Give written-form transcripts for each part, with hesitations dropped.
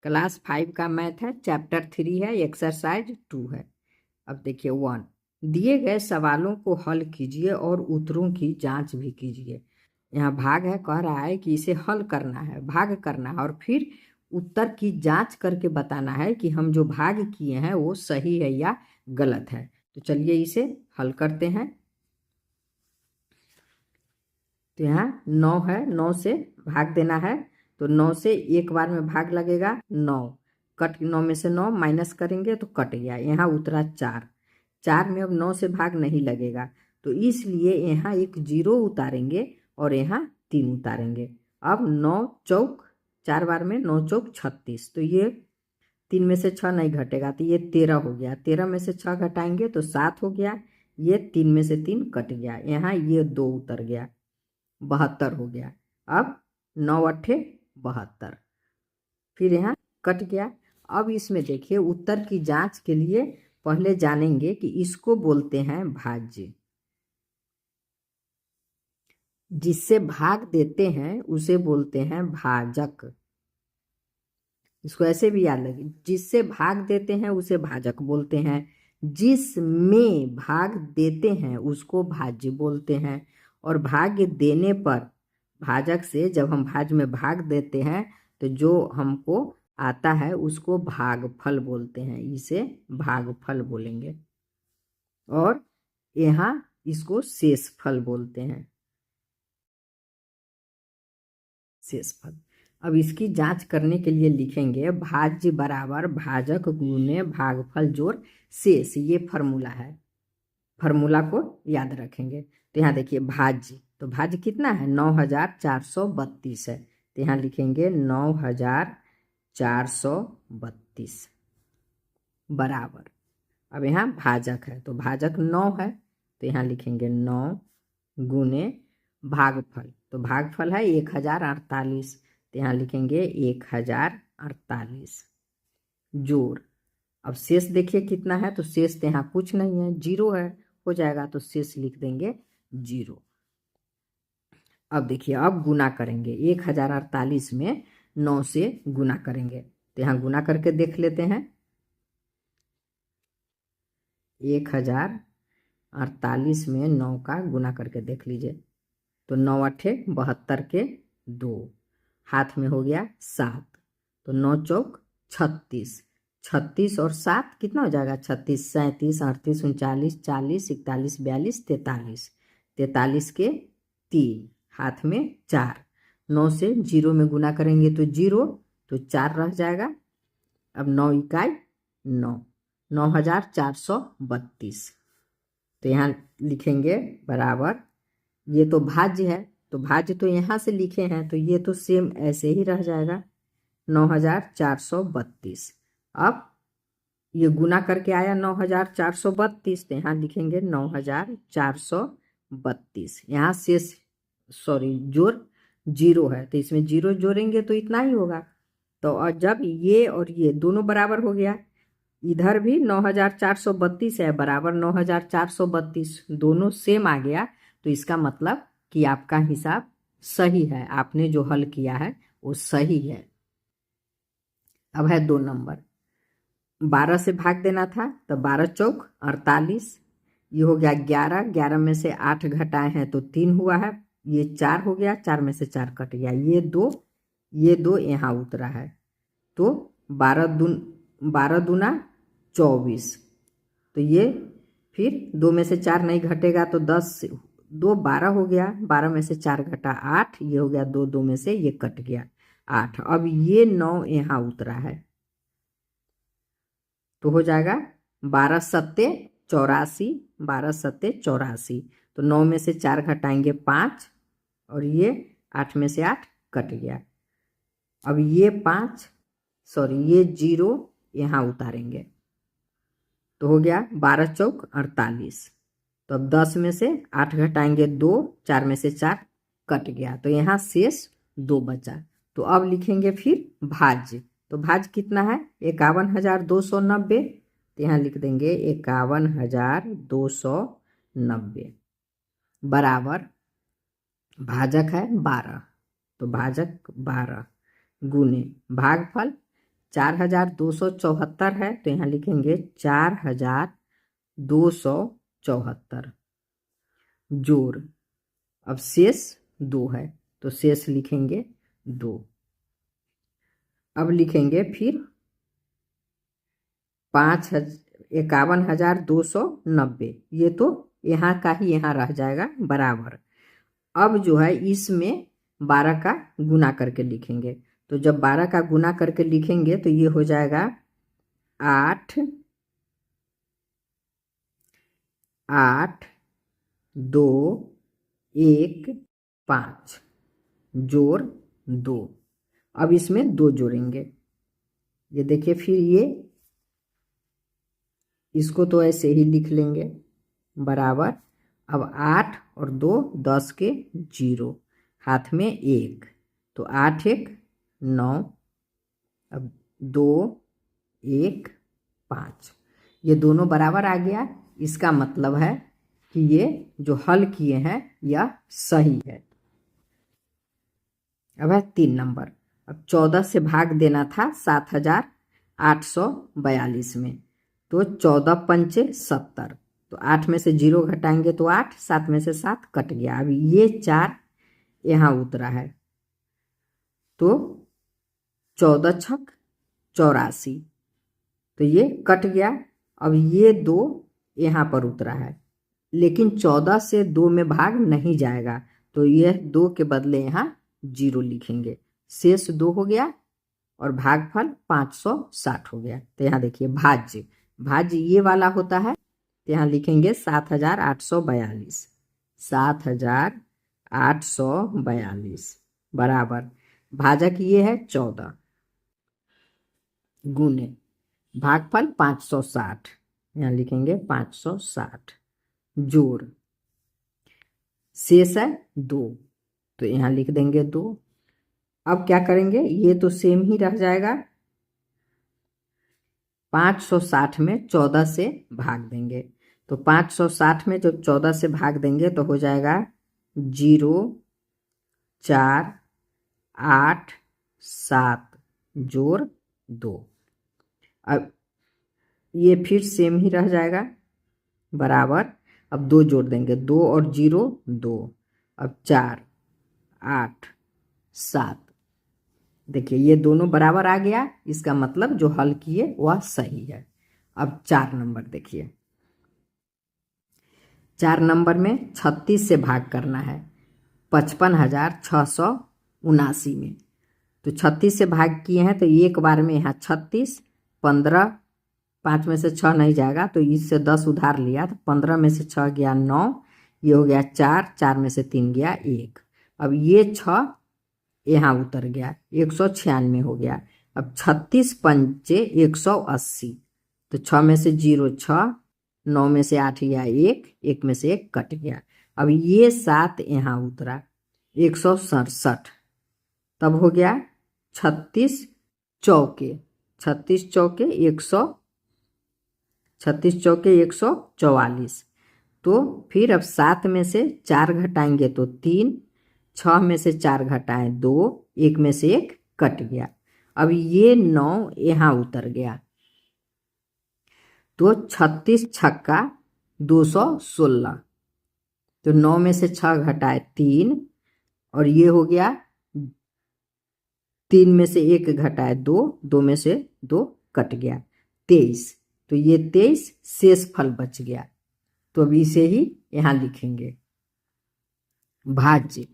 Class 5 का math है, chapter 3 है, एक्सरसाइज 2 है। अब देखिए 1, दिए गए सवालों को हल कीजिए और उत्तरों की जांच भी कीजिए। यहाँ भाग है, कह रहा है कि इसे हल करना है, भाग करना है और फिर उत्तर की जांच करके बताना है कि हम जो भाग किए हैं वो सही है या गलत है। तो चलिए इसे हल करते हैं। तो यहाँ 9 है, 9 से भाग देना है। तो 9 से एक बार में भाग लगेगा 9, कट 9 में से 9 माइनस करेंगे तो कट गया। यहाँ उतरा 4, 4 में अब 9 से भाग नहीं लगेगा, तो इसलिए यहाँ एक 0 उतारेंगे और यहाँ 3 उतारेंगे। अब 9 चौक 4 बार में 9 चौक 36, तो ये 3 में से 6 नहीं घटेगा, तो ये 13 हो गया। 13 में से 6 घटाएंगे तो 7 हो गया। ये 3 में से 3 कट गया, यहाँ ये 2 उतर गया, 72 हो गया। अब 9 अट्ठे 72, फिर यहाँ कट गया। अब इसमें देखिए उत्तर की जांच के लिए पहले जानेंगे कि इसको बोलते हैं भाज्य। जिससे भाग देते हैं उसे बोलते हैं भाजक। इसको ऐसे भी याद लगे, जिससे भाग देते हैं उसे भाजक बोलते हैं, जिसमें भाग देते हैं उसको भाज्य बोलते हैं। और भाग्य देने पर भाजक से जब हम भाज्य में भाग देते हैं तो जो हमको आता है उसको भागफल बोलते हैं, इसे भागफल बोलेंगे। और यहाँ इसको शेषफल बोलते हैं, शेषफल। अब इसकी जांच करने के लिए लिखेंगे भाज्य बराबर भाजक गुणे भागफल जोड़ शेष, ये फॉर्मूला है। फॉर्मूला को याद रखेंगे। तो यहाँ देखिए भाज्य, तो भाज्य कितना है 9432 है, तो यहाँ लिखेंगे 9432 बराबर। अब यहाँ भाजक है तो भाजक 9 है, तो यहाँ लिखेंगे 9 गुने भागफल, तो भागफल है 1048, तो यहाँ लिखेंगे 1048 जोड़। अब शेष देखिए कितना है, तो शेष तो यहाँ कुछ नहीं है, 0 है, हो जाएगा, तो शेष लिख देंगे 0। अब देखिए अब गुना करेंगे, 1048 में 9 से गुना करेंगे, तो यहाँ गुना करके देख लेते हैं। 1048 में 9 का गुना करके देख लीजिए, तो 9 अट्ठे 72 के 2, हाथ में हो गया 7, तो 9 चौक 36, 36 और 7 कितना हो जाएगा 36, 37, 38, 39, 40, 41, 42, 43, 43 के 3, हाथ में 4, 9 से 0 में गुना करेंगे तो 0, तो 4 रह जाएगा। अब 9 इकाई 9, 9432, तो यहाँ लिखेंगे बराबर, ये तो भाज्य है तो भाज्य तो यहाँ से लिखे हैं, तो ये तो सेम ऐसे ही रह जाएगा 9432। अब ये गुना करके आया 9432, तो यहाँ लिखेंगे 9432। यहाँ शेष जोड़ 0 है, तो इसमें 0 जोड़ेंगे तो इतना ही होगा। तो और जब ये और ये दोनों बराबर हो गया, इधर भी 9432 है बराबर 9432, दोनों सेम आ गया, तो इसका मतलब कि आपका हिसाब सही है, आपने जो हल किया है वो सही है। अब है 2 नंबर, 12 से भाग देना था, तो 12 चौक 48, ये हो गया 11, 11 में से 8 घटाए हैं तो 3 हुआ है, ये 4 हो गया, 4 में से 4 कट गया, ये 2 यहाँ उतरा है, तो 12 दूना 24, तो ये फिर 2 में से 4 नहीं घटेगा तो 10, 2 12 हो गया, 12 में से 4 घटा 8, ये हो गया 2, 2 में से ये कट गया 8। अब ये 9 यहाँ उतरा है, तो हो जाएगा 12 सत्ते 84, 12 सत्ते 84, तो 9 में से 4 घटाएंगे 5, और ये 8 में से 8 कट गया। अब ये 0 यहाँ उतारेंगे, तो हो गया 12 चौक 48, तो अब 10 में से 8 घटाएंगे 2, 4 में से 4 कट गया, तो यहाँ शेष 2 बचा। तो अब लिखेंगे फिर भाज्य, तो भाज्य कितना है 51,290, तो यहाँ लिख देंगे 51,290 बराबर भाजक है 12, तो भाजक 12 गुने भागफल 4274 है तो यहाँ लिखेंगे 4274 जोड़, अब शेष 2 है तो शेष लिखेंगे 2। अब लिखेंगे फिर 51,290, ये तो यहाँ का ही यहाँ रह जाएगा बराबर। अब जो है इसमें 12 का गुना करके लिखेंगे, तो जब 12 का गुना करके लिखेंगे तो ये हो जाएगा 8 8 2 1 5 जोड़ 2। अब इसमें 2 जोड़ेंगे, ये देखिए फिर ये इसको तो ऐसे ही लिख लेंगे बराबर। अब 8 और 2 10 के 0, हाथ में 1 तो 8 1 9, अब 2 1 5, ये दोनों बराबर आ गया। इसका मतलब है कि ये जो हल किए हैं यह सही है। अब है 3 नंबर। अब 14 से भाग देना था 7842 में, तो 14 पंचे 70, तो 8 में से 0 घटाएंगे तो 8, 7 में से 7 कट गया। अब ये 4 यहाँ उतरा है तो 14 छक 84, तो ये कट गया। अब ये 2 यहाँ पर उतरा है, लेकिन 14 से 2 में भाग नहीं जाएगा, तो यह 2 के बदले यहाँ 0 लिखेंगे, शेष 2 हो गया और भागफल 560 हो गया। तो यहाँ देखिए भाज्य, भाज्य ये वाला होता है तो यहाँ लिखेंगे 7842, 7842 बराबर भाजक ये है 14 गुने भागफल 560, यहाँ लिखेंगे 560 जोड़ शेष है 2, तो यहाँ लिख देंगे 2। अब क्या करेंगे, ये तो सेम ही रह जाएगा, 560 में 14 से भाग देंगे, तो 560 में जब 14 से भाग देंगे तो हो जाएगा 0 4 8 7 जोड़ 2। अब ये फिर सेम ही रह जाएगा बराबर। अब 2 जोड़ देंगे, 2 और 0 2, अब 4 8 7, देखिए ये दोनों बराबर आ गया। इसका मतलब जो हल किए वह सही है। अब 4 नंबर देखिए, 4 नंबर में 36 से भाग करना है 55,679 में, तो 36 से भाग किए हैं तो एक बार में यहाँ 36 15, 5 में से 6 नहीं जाएगा तो इससे 10 उधार लिया तो 15 में से 6 गया 9, ये हो गया 4, 4 में से 3 गया 1। अब ये 6 यहाँ उतर गया 196 हो गया। अब 36 पंचे 180, तो 6 में से 0 6, 9 में से 8 गया 1, 1 में से 1 कट गया। अब ये 7 यहाँ उतरा 167, तब हो गया 36 चौके 36 चौके 144, तो फिर अब 7 में से 4 घटाएंगे तो 3, 6 में से 4 घटाएं 2, 1 में से 1 कट गया। अब ये 9 यहाँ उतर गया, तो 36 छक्का 216, तो 9 में से 6 घटाए 3, और ये हो गया 3 में से 1 घटाए 2, 2 में से 2 कट गया 23, तो ये 23 शेष फल बच गया। तो अब इसे ही यहाँ लिखेंगे भाज्य,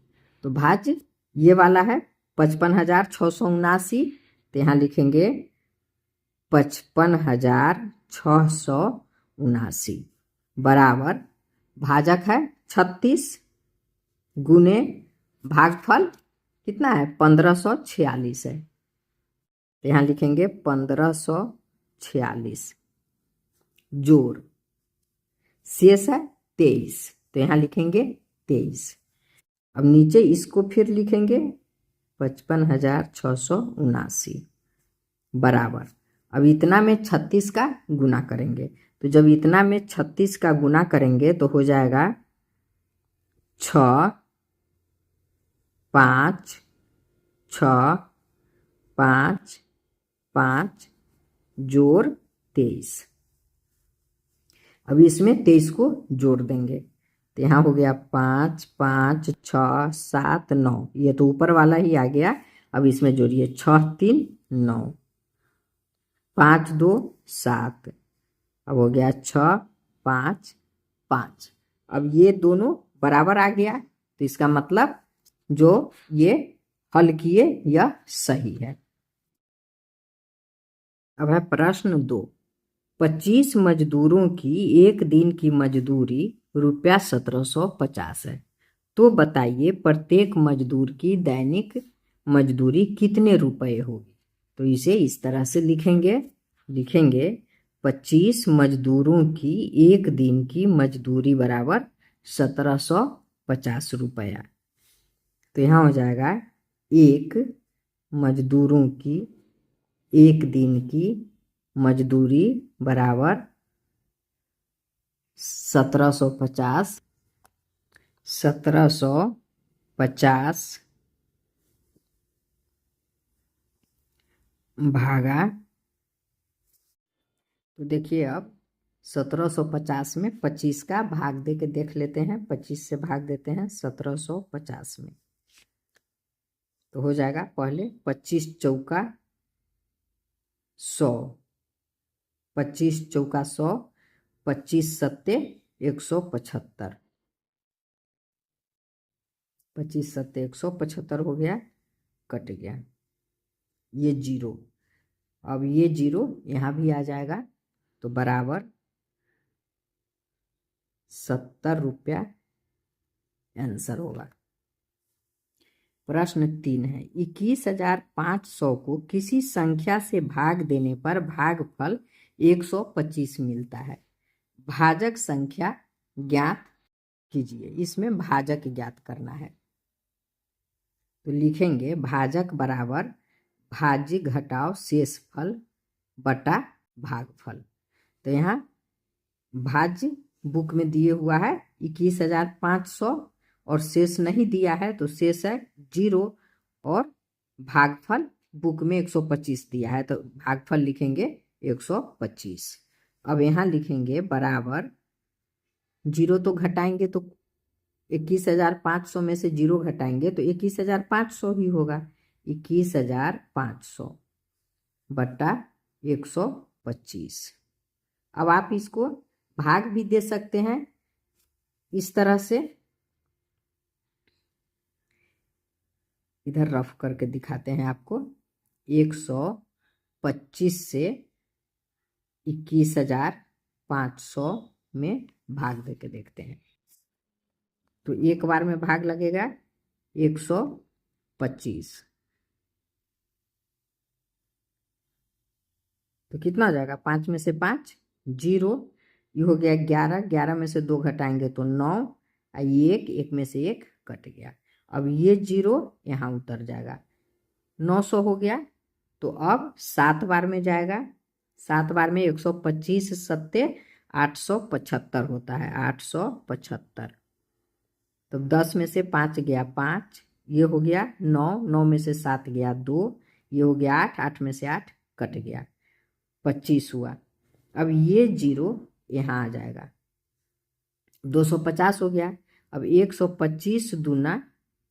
तो भाज्य ये वाला है 55,679, तो यहाँ लिखेंगे 55,679 बराबर भाजक है 36 गुने भागफल कितना है 1546 है, तो यहाँ लिखेंगे 1546 जोड़ शेष है 23, तो यहाँ लिखेंगे 23। अब नीचे इसको फिर लिखेंगे 55,679 बराबर। अब इतना में 36 का गुना करेंगे, तो जब इतना में 36 का गुना करेंगे तो हो जाएगा 6 5 6 5 5 जोड़ 23। अब इसमें 23 को जोड़ देंगे तो यहाँ हो गया 5 5 6 7 9। ये तो ऊपर वाला ही आ गया। अब इसमें जोड़िए 6 3 9, 5 2 7। अब हो गया 6 5 5। अब ये दोनों बराबर आ गया तो इसका मतलब जो ये हल किए यह सही है। अब है प्रश्न 2। 25 मजदूरों की एक दिन की मजदूरी रुपया 1750 है। तो बताइए प्रत्येक मजदूर की दैनिक मजदूरी कितने रुपए होगी। तो इसे इस तरह से लिखेंगे 25 मजदूरों की एक दिन की मजदूरी बराबर 1750 रुपया। तो यहाँ हो जाएगा एक मजदूरों की एक दिन की मजदूरी बराबर 1750 भागा। तो देखिए अब 1750 में 25 का भाग दे के देख लेते हैं। 25 से भाग देते हैं 1750 में तो हो जाएगा पहले 25 चौका 100, 25 चौका 100, 25 सत्ते 175, 25 सत्ते 175 हो गया, कट गया ये जीरो। अब ये जीरो यहाँ भी आ जाएगा तो बराबर 70 रुपया आंसर होगा। प्रश्न 3 है 21,500 को किसी संख्या से भाग देने पर भागफल 125 मिलता है। भाजक संख्या ज्ञात कीजिए। इसमें भाजक ज्ञात करना है तो लिखेंगे भाजक बराबर भाज्य घटाव शेषफल बटा भागफल। तो यहाँ भाज्य बुक में दिए हुआ है 21,500 और शेष नहीं दिया है तो शेष है 0 और भागफल बुक में 125 दिया है तो भागफल लिखेंगे 125। अब यहाँ लिखेंगे बराबर 0 तो घटाएंगे तो 21,500 में से 0 घटाएंगे तो 21,500 ही होगा। 21,500 बटा 125। अब आप इसको भाग भी दे सकते हैं इस तरह से। इधर रफ करके दिखाते हैं आपको। 125 से 21,500 में भाग देके देखते हैं तो एक बार में भाग लगेगा 125 तो कितना हो जाएगा 5 में से 5 0। ये हो गया 11, 11 में से 2 घटाएंगे तो 9, एक में से 1 कट गया। अब ये 0 यहाँ उतर जाएगा 900 हो गया। तो अब 7 बार में जाएगा। 7 बार में 125 सत्ते 875 होता है 875। तो 10 में से 5 गया 5, ये हो गया 9, 9 में से 7 गया 2, ये हो गया 8, 8 में से 8 कट गया 25 हुआ। अब ये 0 यहाँ आ जाएगा 250 हो गया। अब 125 दूना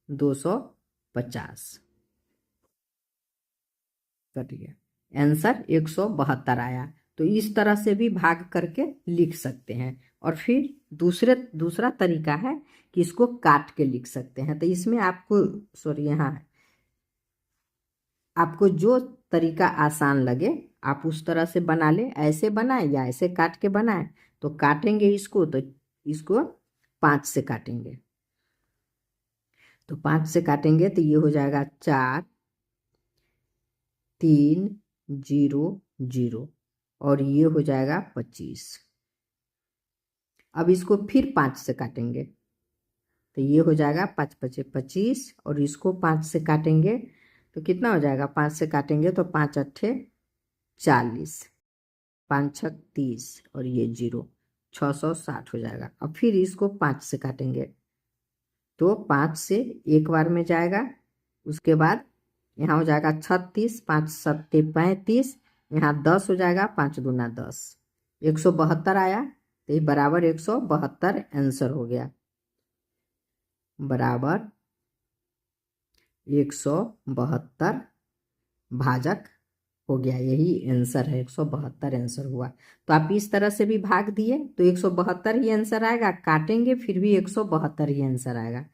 250 कट गया आंसर 172 आया। तो इस तरह से भी भाग करके लिख सकते हैं। और फिर दूसरा तरीका है कि इसको काट के लिख सकते हैं। तो इसमें आपको यहाँ आपको जो तरीका आसान लगे आप उस तरह से बना ले। ऐसे बनाए या ऐसे काट के बनाए। तो काटेंगे इसको तो इसको 5 से काटेंगे तो 5 से काटेंगे तो ये हो जाएगा 4 3 0 0 और ये हो जाएगा 25। अब इसको फिर 5 से काटेंगे तो ये हो जाएगा 5 5 25 और इसको 5 से काटेंगे तो कितना हो जाएगा 5 से काटेंगे तो 5 8 40, 5 6 30 और ये 0 660 हो जाएगा। अब फिर इसको 5 से काटेंगे तो 5 से एक बार में जाएगा। उसके बाद यहाँ हो जाएगा 36, 5 सत्ते 35, यहाँ 10 हो जाएगा, 5 दूना 10, 172 आया। तो ये बराबर 172 आंसर हो गया, बराबर 172 भाजक हो गया। यही आंसर है, 172 आंसर हुआ। तो आप इस तरह से भी भाग दिए तो 172 ही आंसर आएगा, काटेंगे फिर भी 172 ही आंसर आएगा।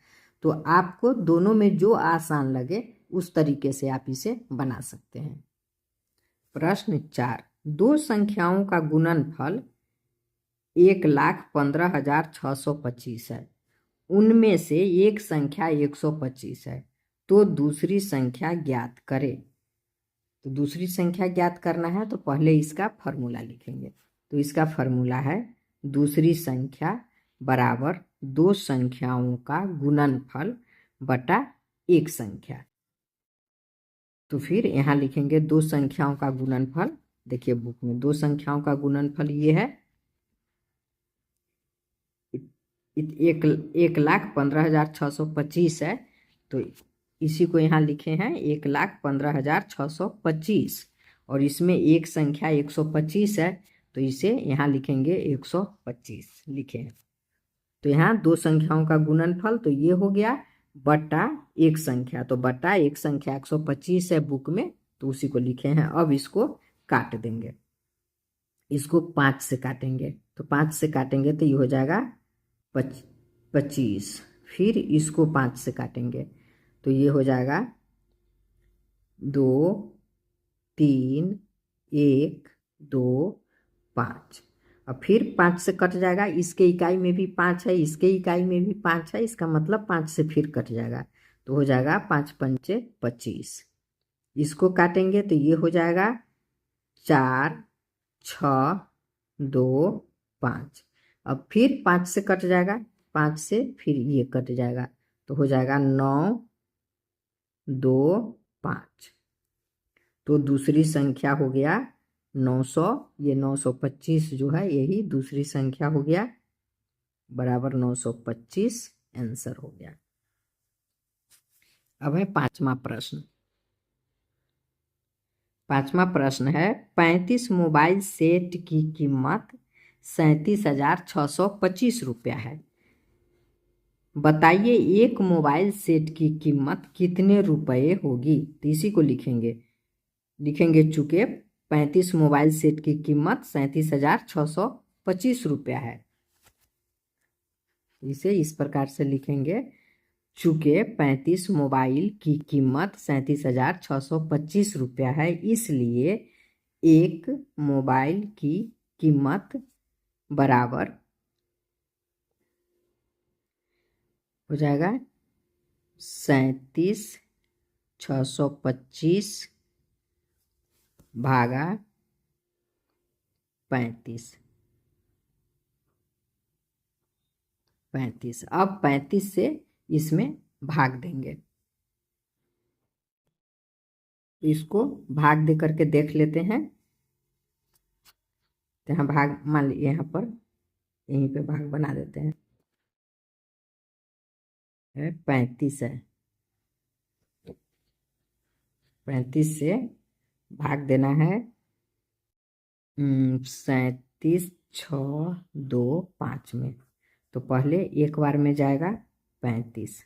तो आपको दोनों में जो आसान लगे उस तरीके से आप इसे बना सकते हैं। प्रश्न 4, दो संख्याओं का गुणनफल 1,15,625 है। उनमें से एक संख्या 125 है, तो दूसरी संख्या ज्ञात करें। तो दूसरी संख्या ज्ञात करना है तो पहले इसका फॉर्मूला लिखेंगे। तो इसका फॉर्मूला है दूसरी संख्या बराबर दो संख्याओं का गुणनफल बटा एक संख्या। तो फिर यहाँ लिखेंगे दो संख्याओं का गुणनफल। देखिए बुक में दो संख्याओं का गुणनफल ये है 1,15,625 है। तो इसी को यहाँ लिखे हैं 1,15,625, और इसमें एक संख्या 125 है तो इसे यहाँ लिखेंगे 125 लिखे हैं। तो यहाँ दो संख्याओं का गुणनफल तो ये हो गया बटा एक संख्या, तो बटा एक संख्या 125 है बुक में, तो उसी को लिखे हैं। अब इसको काट देंगे, इसको 5 से काटेंगे, तो 5 से काटेंगे तो ये हो जाएगा 25। फिर इसको 5 से काटेंगे तो ये हो जाएगा 2, 3, 1, 2, 5। अब फिर 5 से कट जाएगा, इसके इकाई में भी 5 है, इसके इकाई में भी 5 है, इसका मतलब 5 से फिर कट जाएगा, तो हो जाएगा 5 पंचे 25। इसको काटेंगे तो ये हो जाएगा 4, 6, 2, 5। अब फिर 5 से कट जाएगा, 5 से फिर ये कट जाएगा, तो हो जाएगा 9, 2, 5। तो दूसरी संख्या हो गया 900, ये 925 जो है यही दूसरी संख्या हो गया, बराबर 925 आंसर हो गया। अब है पांचवा प्रश्न। पांचवा प्रश्न है 35 मोबाइल सेट की कीमत 37,625 रुपया है। बताइए एक मोबाइल सेट की कीमत कितने रुपए होगी। तो इसी को लिखेंगे चूंकि 35 मोबाइल सेट की कीमत 37,625 रुपया है, इसे इस प्रकार से लिखेंगे चूंकि 35 मोबाइल की कीमत 37,625 रुपया है, इसलिए एक मोबाइल की कीमत बराबर हो जाएगा 37,625 भागा 35। अब 35 से इसमें भाग देंगे, इसको भाग दे करके देख लेते हैं। तो यहाँ भाग मान लीजिए, यहाँ पर यहीं पे भाग बना देते हैं, 35 है, 35 से भाग देना है 37, 6, 2, 5 में। तो पहले एक बार में जाएगा 35,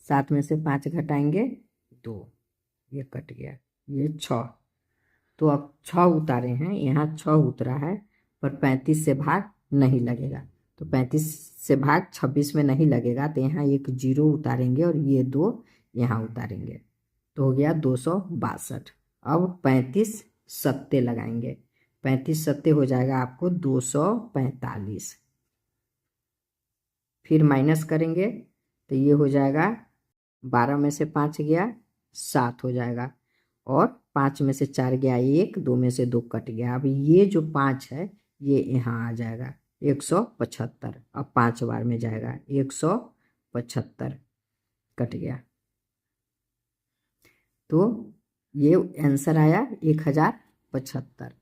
7 में से 5 घटाएंगे 2, ये कट गया, ये 6। तो अब 6 उतारे हैं, यहाँ 6 उतरा है, पर 35 से भाग नहीं लगेगा, तो 35 से भाग 26 में नहीं लगेगा, तो यहाँ एक 0 उतारेंगे और ये 2 यहाँ उतारेंगे, तो हो गया 262। अब 35 सत्ते लगाएंगे, 35 सत्ते हो जाएगा आपको 245। फिर माइनस करेंगे तो ये हो जाएगा 12 में से 5 गया 7 हो जाएगा, और 5 में से 4 गया 1, 2 में से 2 कट गया। अब ये जो 5 है ये यहाँ आ जाएगा 175, अब 5 बार में जाएगा 175 कट गया, तो ये आंसर आया 1075।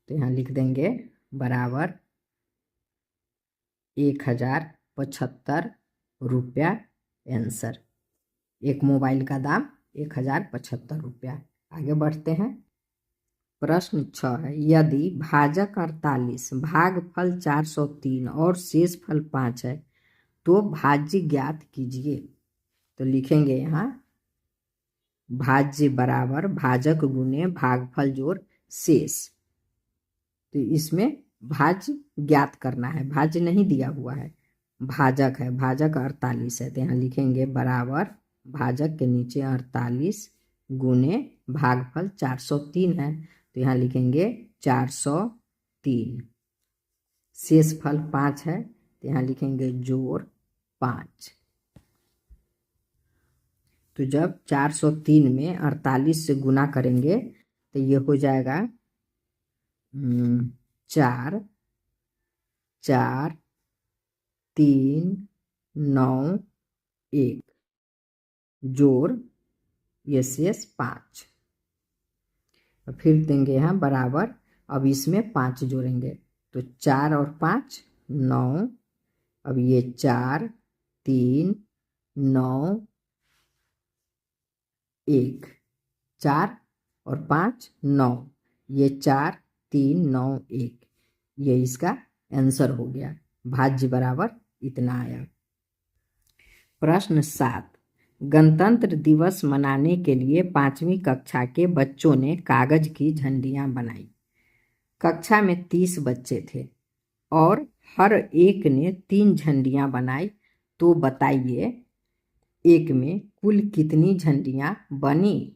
तो यहाँ लिख देंगे बराबर 1075 रुपया आंसर। एक मोबाइल का दाम 1075 रुपया। आगे बढ़ते हैं। प्रश्न 6 है, यदि भाजक 48, भागफल 403 और शेष फल 5 है तो भाज्य ज्ञात कीजिए। तो लिखेंगे यहाँ भाज्य बराबर भाजक गुने भागफल जोड़ शेष। तो इसमें भाज्य ज्ञात करना है, भाज्य नहीं दिया हुआ है, भाजक है, भाजक 48 है तो यहाँ लिखेंगे बराबर भाजक के नीचे 48 गुने भागफल 403 है तो यहाँ लिखेंगे 403। शेष फल 5 है तो यहाँ लिखेंगे जोड़ 5। तो जब 403 में 48 से गुना करेंगे तो ये हो जाएगा 4 4 3 9 1 जोड़ ये शेष 5। फिर देंगे यहाँ बराबर, अब इसमें 5 जोड़ेंगे तो 4 और 5 9। अब ये 4 3 9 1, 4 और 5 9, ये 4 3 9 1, ये इसका आंसर हो गया। भाज्य बराबर इतना आया। प्रश्न 7, गणतंत्र दिवस मनाने के लिए 5वीं कक्षा के बच्चों ने कागज की झंडियां बनाई। कक्षा में 30 बच्चे थे और हर एक ने 3 झंडियां बनाई। तो बताइए एक में कुल कितनी झंडियां बनी।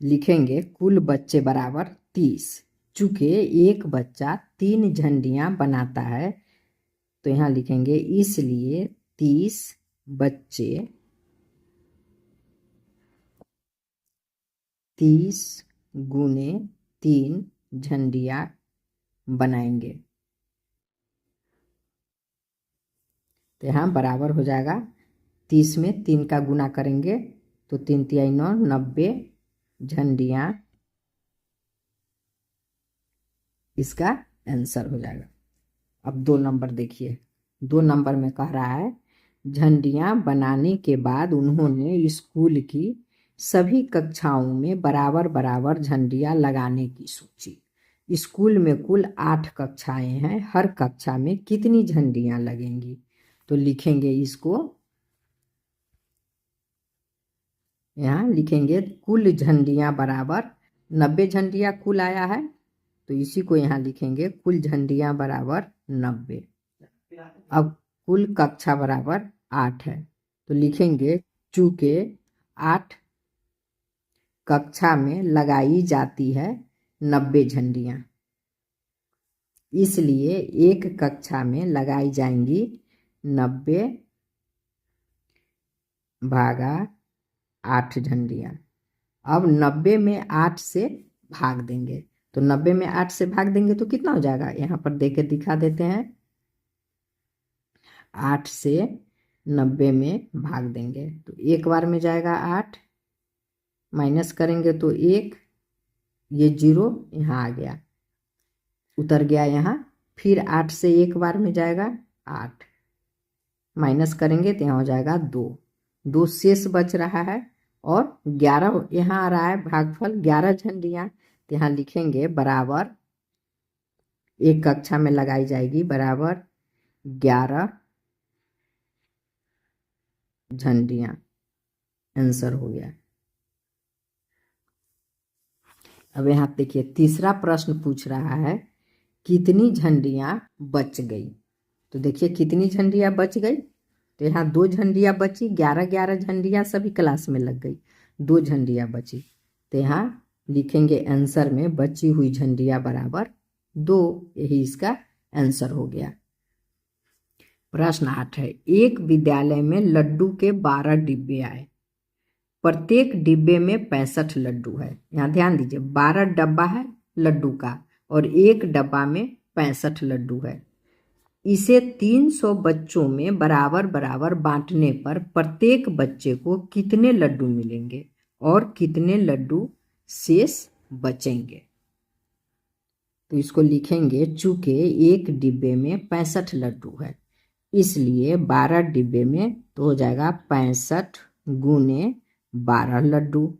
लिखेंगे कुल बच्चे बराबर 30। चूंकि एक बच्चा 3 झंडियां बनाता है तो यहाँ लिखेंगे इसलिए 30 बच्चे 30 गुने 3 झंडियां बनाएंगे। तो यहाँ बराबर हो जाएगा 30 में 3 का गुना करेंगे तो 3 तिहाई 9, 90 झंडियां इसका आंसर हो जाएगा। अब 2 नंबर देखिए। 2 नंबर में कह रहा है झंडियां बनाने के बाद उन्होंने स्कूल की सभी कक्षाओं में बराबर बराबर झंडियां लगाने की सोची। स्कूल में कुल 8 कक्षाएं हैं, हर कक्षा में कितनी झंडियां लगेंगी। तो लिखेंगे इसको, यहाँ लिखेंगे कुल झंडियां बराबर 90 झंडियां कुल आया है तो इसी को यहाँ लिखेंगे कुल झंडियां बराबर 90। अब कुल कक्षा बराबर 8 है तो लिखेंगे चूंकि 8 कक्षा में लगाई जाती है 90 झंडियां, इसलिए एक कक्षा में लगाई जाएंगी 90 भागा 8 झंडियां। अब 90 में 8 से भाग देंगे तो 90 में 8 से भाग देंगे तो कितना हो जाएगा, यहाँ पर देके दिखा देते हैं। 8 से 90 में भाग देंगे तो एक बार में जाएगा 8, माइनस करेंगे तो 1, ये 0 यहाँ आ गया, उतर गया यहाँ। फिर 8 से एक बार में जाएगा 8, माइनस करेंगे तो यहाँ हो जाएगा 2 शेष बच रहा है और 11 यहाँ आ रहा है भागफल 11 झंडियां तो यहाँ लिखेंगे बराबर एक कक्षा में लगाई जाएगी बराबर 11 झंडियां। आंसर हो गया। अब यहाँ देखिए तीसरा प्रश्न पूछ रहा है कितनी झंडियां बच गई। तो देखिए कितनी झंडियां बच गई, तो यहाँ 2 झंडियां बची, 11 झंडियां सभी क्लास में लग गई, 2 झंडियां बची तो यहाँ लिखेंगे आंसर में बची हुई झंडियां बराबर 2, यही इसका आंसर हो गया। प्रश्न 8 है, एक विद्यालय में लड्डू के 12 डिब्बे आए, प्रत्येक डिब्बे में 65 लड्डू है। यहाँ ध्यान दीजिए 12 डब्बा है लड्डू का और एक डब्बा में 65 लड्डू है। इसे 300 बच्चों में बराबर बराबर बांटने पर प्रत्येक बच्चे को कितने लड्डू मिलेंगे और कितने लड्डू शेष बचेंगे। तो इसको लिखेंगे चूंकि एक डिब्बे में 65 लड्डू है इसलिए 12 डिब्बे में तो हो जाएगा 65 गुने 12 लड्डू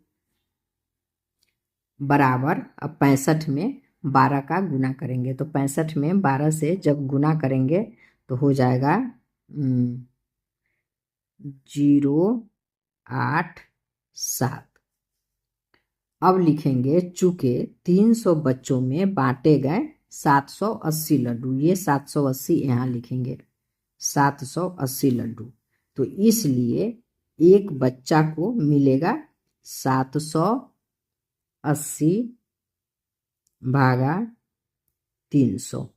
बराबर, अब 65 में 12 का गुना करेंगे तो 65 में 12 से जब गुना करेंगे तो हो जाएगा 087। अब लिखेंगे चूंकि 300 बच्चों में बांटे गए 780 लड्डू, ये 780 यहाँ लिखेंगे 780 लड्डू, तो इसलिए एक बच्चा को मिलेगा 780 भागा 300।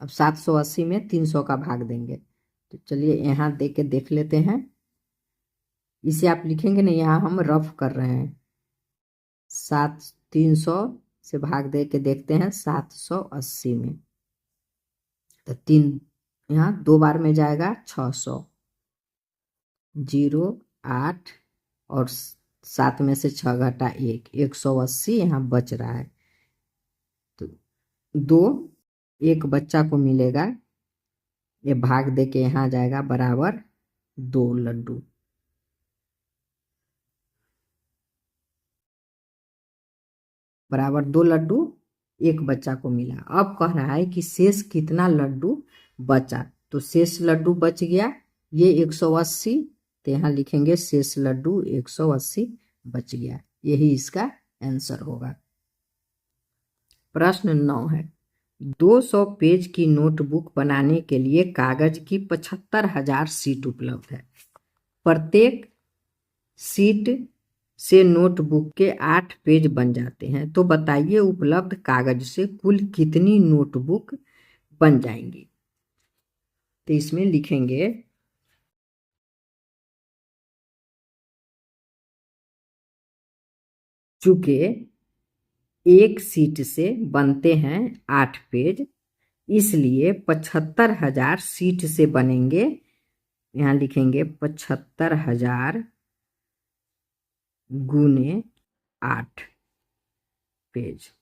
अब 780 में 300 का भाग देंगे तो चलिए यहाँ दे के देख लेते हैं। इसे आप लिखेंगे ना, यहाँ हम रफ कर रहे हैं। 300 से भाग दे के देखते हैं 780 में, तो 3 यहाँ 2 बार में जाएगा 600, 0 8 और 7 में से 6 घटा 1, 180 यहाँ बच रहा है। तो 2 एक बच्चा को मिलेगा, ये भाग दे के यहाँ जाएगा बराबर 2 लड्डू। बराबर 2 लड्डू एक बच्चा को मिला। अब कह रहा है कि शेष कितना लड्डू बचा, तो शेष लड्डू बच गया ये 180, तो यहाँ लिखेंगे शेष लड्डू 180 बच गया, यही इसका आंसर होगा। प्रश्न 9 है, 200 पेज की नोटबुक बनाने के लिए कागज की 75,000 शीट उपलब्ध है। प्रत्येक शीट से नोटबुक के 8 पेज बन जाते हैं, तो बताइए उपलब्ध कागज से कुल कितनी नोटबुक बन जाएंगी। तो इसमें लिखेंगे चूंकि एक शीट से बनते हैं 8 पेज, इसलिए 75,000 शीट से बनेंगे। यहाँ लिखेंगे 75,000 गुने 8 पेज।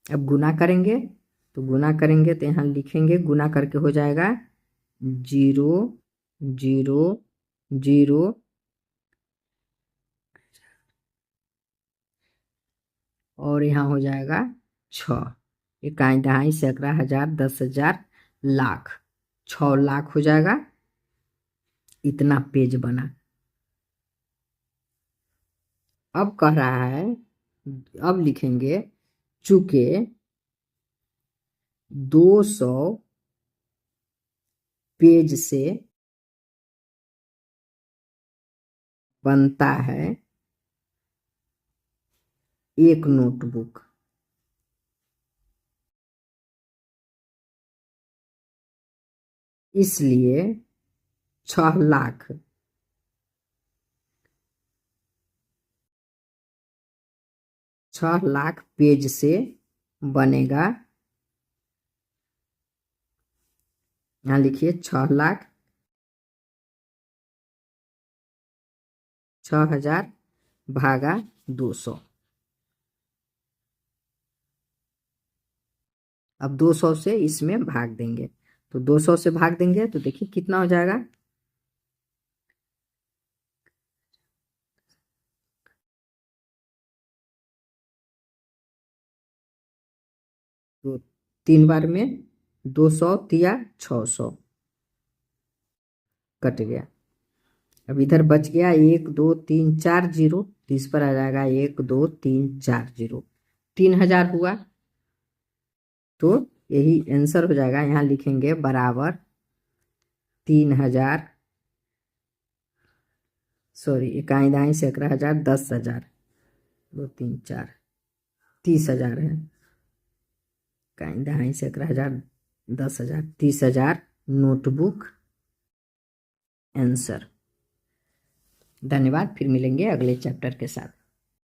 अब गुना करेंगे तो यहाँ लिखेंगे गुना करके हो जाएगा 0 0 0 और यहाँ हो जाएगा 6, 1 दहाई सैकड़ा हजार 10,000 लाख, 6 लाख हो जाएगा। इतना पेज बना। अब कह रहा है, अब लिखेंगे चूंकि 200 पेज से बनता है एक नोटबुक, इसलिए 6 लाख पेज से बनेगा। यहाँ लिखिए 6 लाख 6,000 भागा 200। अब 200 से इसमें भाग देंगे, तो 200 से भाग देंगे तो देखिए कितना हो जाएगा, तो 3 बार में 200 तिया 600 कट गया। अब इधर बच गया 1 2 3 4 0, तो इस पर आ जाएगा 1 2 3 4 0, 3,000 हुआ। तो यही आंसर हो जाएगा। यहाँ लिखेंगे बराबर 3,000, सॉरी 1 दाई सैकड़ा हजार 10,000, 2 3 4 30,000 है। 1 दाई सैकड़ा हजार 10,000, 30,000 नोटबुक आंसर। धन्यवाद, फिर मिलेंगे अगले चैप्टर के साथ।